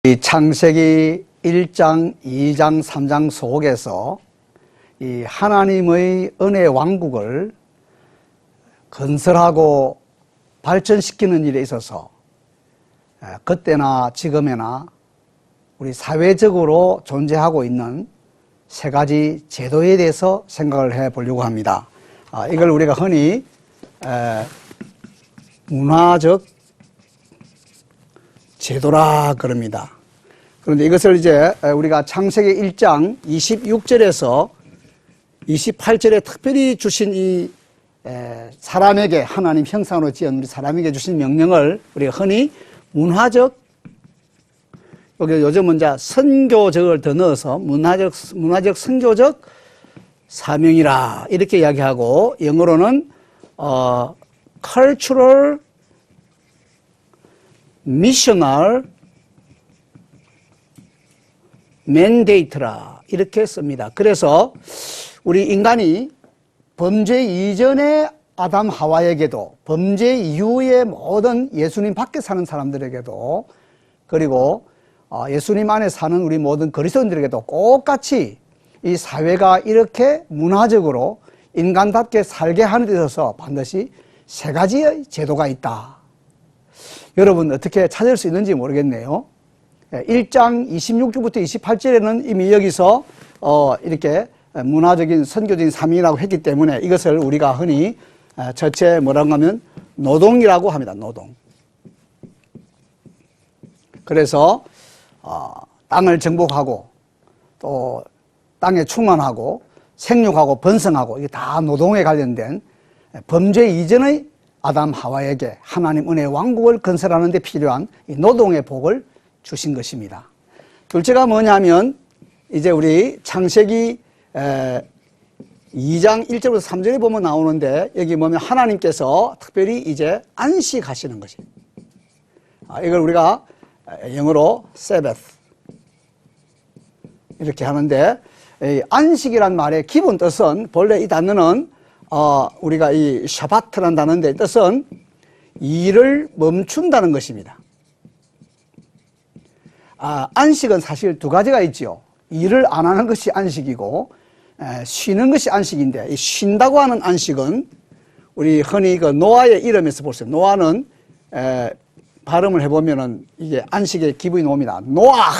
이 창세기 1장, 2장, 3장 속에서 이 하나님의 은혜 왕국을 건설하고 발전시키는 일에 있어서 그때나 지금에나 우리 사회적으로 존재하고 있는 세 가지 제도에 대해서 생각을 해 보려고 합니다. 이걸 우리가 흔히 문화적 제도라 그럽니다. 그런데 이것을 이제 우리가 창세기 1장 26절에서 28절에 특별히 주신 이 사람에게 하나님 형상으로 지은 우리 사람에게 주신 명령을 우리가 흔히 문화적, 여기 요즘은 이제 선교적을 더 넣어서 문화적 선교적 사명이라 이렇게 이야기하고, 영어로는 cultural missional mandate라 이렇게 씁니다. 그래서 우리 인간이 범죄 이전의 아담 하와에게도, 범죄 이후의 모든 예수님 밖에 사는 사람들에게도, 그리고 예수님 안에 사는 우리 모든 그리스도인들에게도 똑같이 이 사회가 이렇게 문화적으로 인간답게 살게 하는 데 있어서 반드시 세 가지의 제도가 있다. 여러분 어떻게 찾을 수 있는지 모르겠네요. 1장 26절부터 28절에는 이미 여기서 이렇게 문화적인 선교적인 사명이라고 했기 때문에 이것을 우리가 흔히 첫째 뭐라고 하면 노동이라고 합니다. 노동. 그래서 땅을 정복하고 또 땅에 충만하고 생육하고 번성하고 이게 다 노동에 관련된 범죄 이전의 아담 하와에게 하나님 은혜의 왕국을 건설하는 데 필요한 이 노동의 복을 주신 것입니다. 둘째가 뭐냐면 이제 우리 창세기 2장 1절부터 3절에 보면 나오는데, 여기 보면 하나님께서 특별히 이제 안식하시는 것입니다. 이걸 우리가 영어로 Sabbath 이렇게 하는데, 이 안식이란 말의 기본 뜻은, 본래 이 단어는 우리가 이 샤바트라는 단어인데 뜻은 일을 멈춘다는 것입니다. 안식은 사실 두 가지가 있죠. 일을 안 하는 것이 안식이고 쉬는 것이 안식인데, 이 쉰다고 하는 안식은 우리 흔히 그 노아의 이름에서 볼 수 있어요. 노아는 발음을 해보면은 이게 안식의 기분이 옵니다. 노아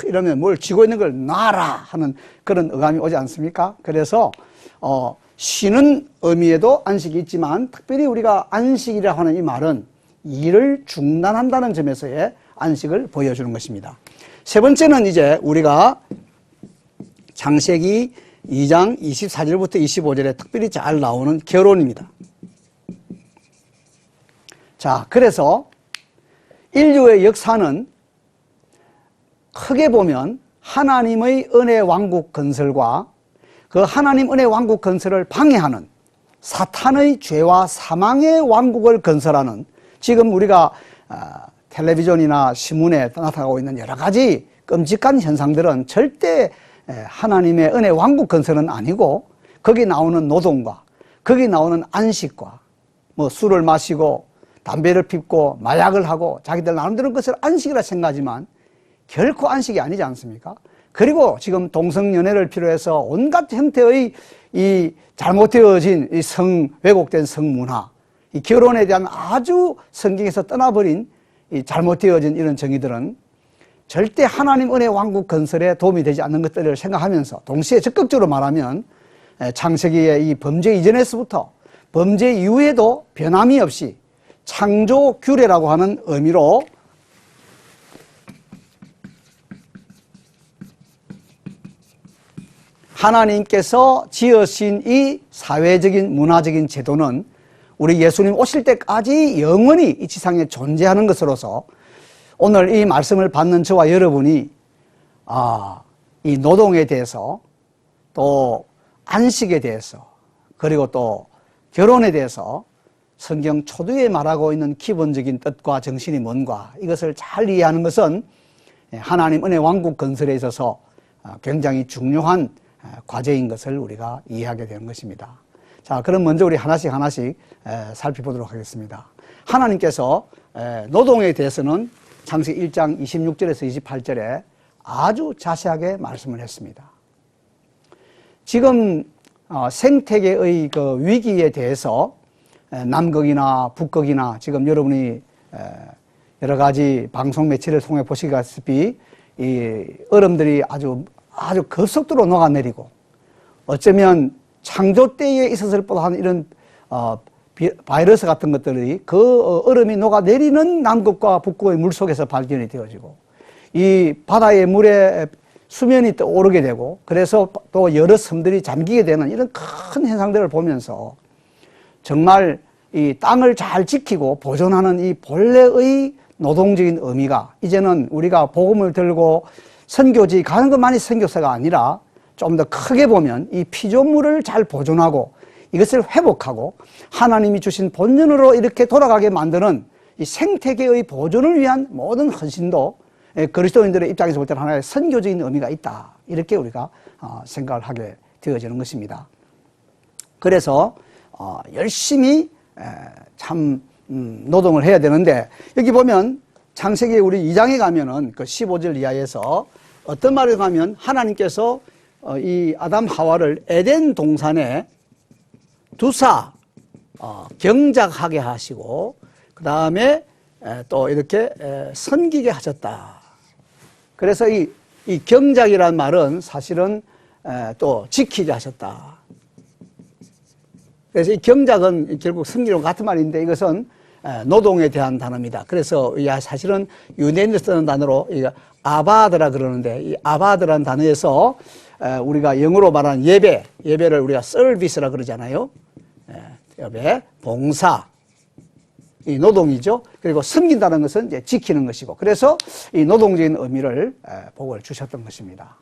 이러면 뭘 쥐고 있는 걸 놔라 하는 그런 어감이 오지 않습니까? 그래서 쉬는 의미에도 안식이 있지만, 특별히 우리가 안식이라고 하는 이 말은 일을 중단한다는 점에서의 안식을 보여주는 것입니다. 세 번째는 이제 우리가 창세기 2장 24절부터 25절에 특별히 잘 나오는 결혼입니다. 자, 그래서 인류의 역사는 크게 보면 하나님의 은혜 왕국 건설과 그 하나님 은혜 왕국 건설을 방해하는 사탄의 죄와 사망의 왕국을 건설하는, 지금 우리가 텔레비전이나 신문에 나타나고 있는 여러 가지 끔찍한 현상들은 절대 하나님의 은혜 왕국 건설은 아니고, 거기 나오는 노동과 거기 나오는 안식과 뭐 술을 마시고 담배를 피우고 마약을 하고 자기들 나름대로 것을 안식이라 생각하지만 결코 안식이 아니지 않습니까? 그리고 지금 동성연애를 필요해서 온갖 형태의 이 잘못되어진 이 왜곡된 성문화, 이 결혼에 대한 아주 성경에서 떠나버린 이 잘못되어진 이런 정의들은 절대 하나님 은혜 왕국 건설에 도움이 되지 않는 것들을 생각하면서, 동시에 적극적으로 말하면 창세기의 이 범죄 이전에서부터 범죄 이후에도 변함이 없이 창조 규례라고 하는 의미로 하나님께서 지으신 이 사회적인 문화적인 제도는 우리 예수님 오실 때까지 영원히 이 지상에 존재하는 것으로서, 오늘 이 말씀을 받는 저와 여러분이 이 노동에 대해서, 또 안식에 대해서, 그리고 또 결혼에 대해서 성경 초두에 말하고 있는 기본적인 뜻과 정신이 뭔가, 이것을 잘 이해하는 것은 하나님 은혜 왕국 건설에 있어서 굉장히 중요한 과제인 것을 우리가 이해하게 되는 것입니다. 자, 그럼 먼저 우리 하나씩 살펴보도록 하겠습니다. 하나님께서 노동에 대해서는 창세기 1장 26절에서 28절에 아주 자세하게 말씀을 했습니다. 지금 생태계의 그 위기에 대해서 남극이나 북극이나 지금 여러분이 여러 가지 방송 매체를 통해 보시다시피 이 얼음들이 아주 급속도로 녹아내리고 어쩌면 창조 때에 있었을 뻔한 이런 바이러스 같은 것들이 그 얼음이 녹아내리는 남극과 북극의 물 속에서 발견이 되어지고 이 바다의 물의 수면이 또 오르게 되고 그래서 또 여러 섬들이 잠기게 되는 이런 큰 현상들을 보면서 정말 이 땅을 잘 지키고 보존하는 이 본래의 노동적인 의미가 이제는 우리가 복음을 들고 선교지 가는 것만이 선교사가 아니라 좀 더 크게 보면 이 피조물을 잘 보존하고 이것을 회복하고 하나님이 주신 본연으로 이렇게 돌아가게 만드는 이 생태계의 보존을 위한 모든 헌신도 그리스도인들의 입장에서 볼 때는 하나의 선교적인 의미가 있다. 이렇게 우리가 생각을 하게 되어지는 것입니다. 그래서 열심히 참 노동을 해야 되는데 여기 보면 창세기 우리 2장에 가면은 그 15절 이하에서 어떤 말을 하면 하나님께서 이 아담 하와를 에덴 동산에 두사 경작하게 하시고 그 다음에 또 이렇게 섬기게 하셨다. 그래서 이 경작이라는 말은 사실은 또 지키게 하셨다. 그래서 이 경작은 결국 섬기랑 같은 말인데 이것은 노동에 대한 단어입니다. 그래서 사실은 유대인들 쓰는 단어로 아바드라 그러는데 이 아바드라는 단어에서 우리가 영어로 말하는 예배를 우리가 서비스라 그러잖아요. 예배, 봉사, 이 노동이죠. 그리고 섬긴다는 것은 이제 지키는 것이고 그래서 이 노동적인 의미를 복을 주셨던 것입니다.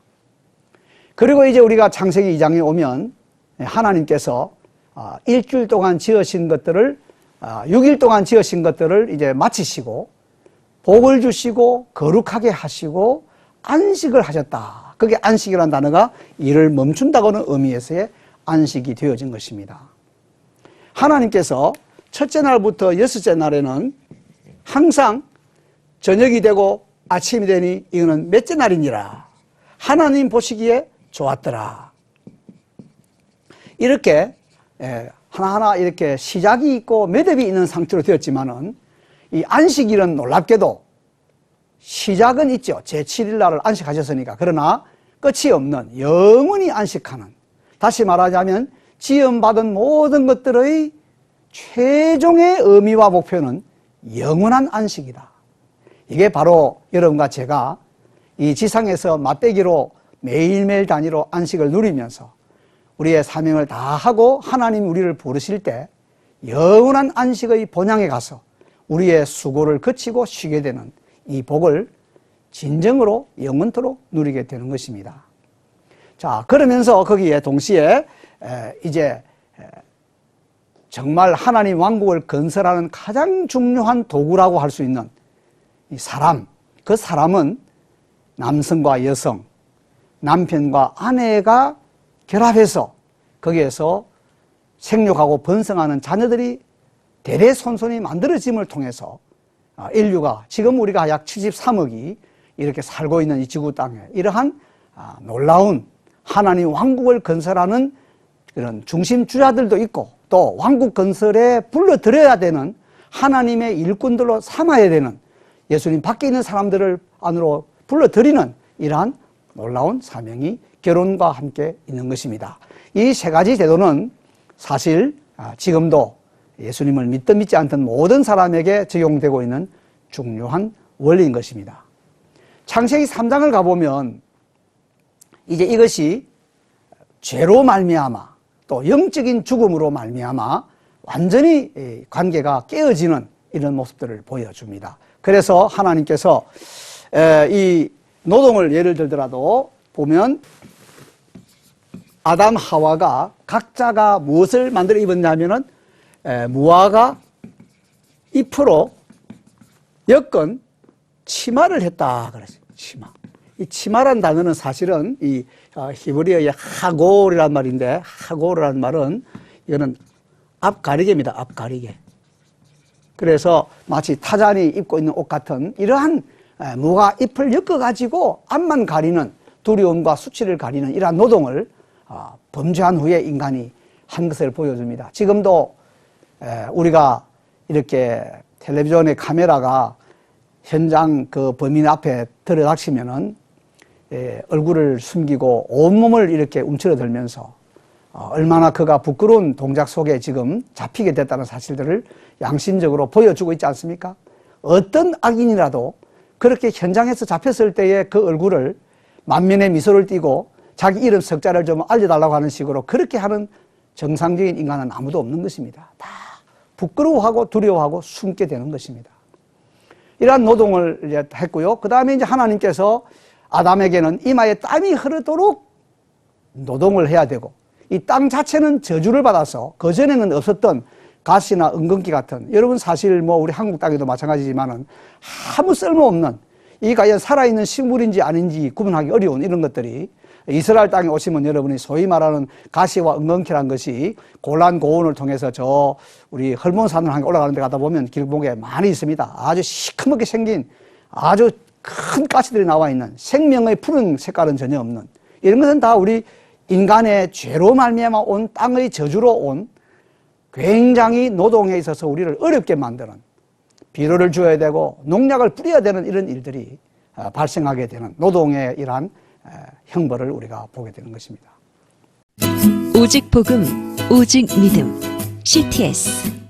그리고 이제 우리가 창세기 2장에 오면 하나님께서 일주일 동안 지으신 것들을 6일 동안 지으신 것들을 이제 마치시고 복을 주시고 거룩하게 하시고 안식을 하셨다. 그게 안식이라는 단어가 일을 멈춘다고는 의미에서의 안식이 되어진 것입니다. 하나님께서 첫째 날부터 여섯째 날에는 항상 저녁이 되고 아침이 되니 이거는 몇째 날이니라. 하나님 보시기에 좋았더라. 이렇게 하나하나 이렇게 시작이 있고 매듭이 있는 상태로 되었지만은 이 안식일은 놀랍게도 시작은 있죠. 제7일 날을 안식하셨으니까. 그러나 끝이 없는 영원히 안식하는, 다시 말하자면 지음받은 모든 것들의 최종의 의미와 목표는 영원한 안식이다. 이게 바로 여러분과 제가 이 지상에서 맞배기로 매일매일 단위로 안식을 누리면서 우리의 사명을 다하고 하나님 우리를 부르실 때 영원한 안식의 본향에 가서 우리의 수고를 그치고 쉬게 되는 이 복을 진정으로 영원토록 누리게 되는 것입니다. 자, 그러면서 거기에 동시에 이제 정말 하나님 왕국을 건설하는 가장 중요한 도구라고 할 수 있는 이 사람, 그 사람은 남성과 여성, 남편과 아내가 결합해서 거기에서 생육하고 번성하는 자녀들이 대대손손이 만들어짐을 통해서 인류가 지금 우리가 약 73억이 이렇게 살고 있는 이 지구 땅에 이러한 놀라운 하나님 왕국을 건설하는 그런 중심주자들도 있고 또 왕국 건설에 불러들여야 되는 하나님의 일꾼들로 삼아야 되는 예수님 밖에 있는 사람들을 안으로 불러들이는 이러한 놀라운 사명이 결혼과 함께 있는 것입니다. 이 세 가지 제도는 사실 지금도 예수님을 믿든 믿지 않든 모든 사람에게 적용되고 있는 중요한 원리인 것입니다. 창세기 3장을 가보면 이제 이것이 죄로 말미암아 또 영적인 죽음으로 말미암아 완전히 관계가 깨어지는 이런 모습들을 보여줍니다. 그래서 하나님께서 이 노동을 예를 들더라도 보면 아담 하와가 각자가 무엇을 만들어 입었냐면은 무화과 잎으로 엮은 치마를 했다 그랬어요. 치마. 이 치마란 단어는 사실은 이 히브리어의 하골이란 말인데 하골이라는 말은 이거는 앞가리개입니다. 앞가리개. 그래서 마치 타잔이 입고 있는 옷 같은 이러한 무가 잎을 엮어가지고 앞만 가리는 두려움과 수치를 가리는 이러한 노동을 범죄한 후에 인간이 한 것을 보여줍니다. 지금도 우리가 이렇게 텔레비전의 카메라가 현장 그 범인 앞에 들여닥치면은 얼굴을 숨기고 온몸을 이렇게 움츠러들면서 얼마나 그가 부끄러운 동작 속에 지금 잡히게 됐다는 사실들을 양심적으로 보여주고 있지 않습니까? 어떤 악인이라도 그렇게 현장에서 잡혔을 때의 그 얼굴을 만면에 미소를 띠고 자기 이름 석자를 좀 알려달라고 하는 식으로 그렇게 하는 정상적인 인간은 아무도 없는 것입니다. 다 부끄러워하고 두려워하고 숨게 되는 것입니다. 이러한 노동을 이제 했고요. 그 다음에 이제 하나님께서 아담에게는 이마에 땀이 흐르도록 노동을 해야 되고, 이 땅 자체는 저주를 받아서 그전에는 없었던 가시나 은근기 같은, 여러분 사실 뭐 우리 한국 땅에도 마찬가지지만은 아무 쓸모없는, 이 과연 살아있는 식물인지 아닌지 구분하기 어려운 이런 것들이 이스라엘 땅에 오시면 여러분이 소위 말하는 가시와 은근키란 것이 골란 고원을 통해서 저 우리 헐몬산을 향해 올라가는 데 가다 보면 길목에 많이 있습니다. 아주 시커멓게 생긴 아주 큰 가시들이 나와 있는, 생명의 푸른 색깔은 전혀 없는, 이런 것은 다 우리 인간의 죄로 말미암아 온 땅의 저주로 온 굉장히 노동에 있어서 우리를 어렵게 만드는, 비료를 줘야 되고 농약을 뿌려야 되는 이런 일들이 발생하게 되는 노동의 이러한 형벌을 우리가 보게 되는 것입니다. 오직 복음, 오직 믿음, CTS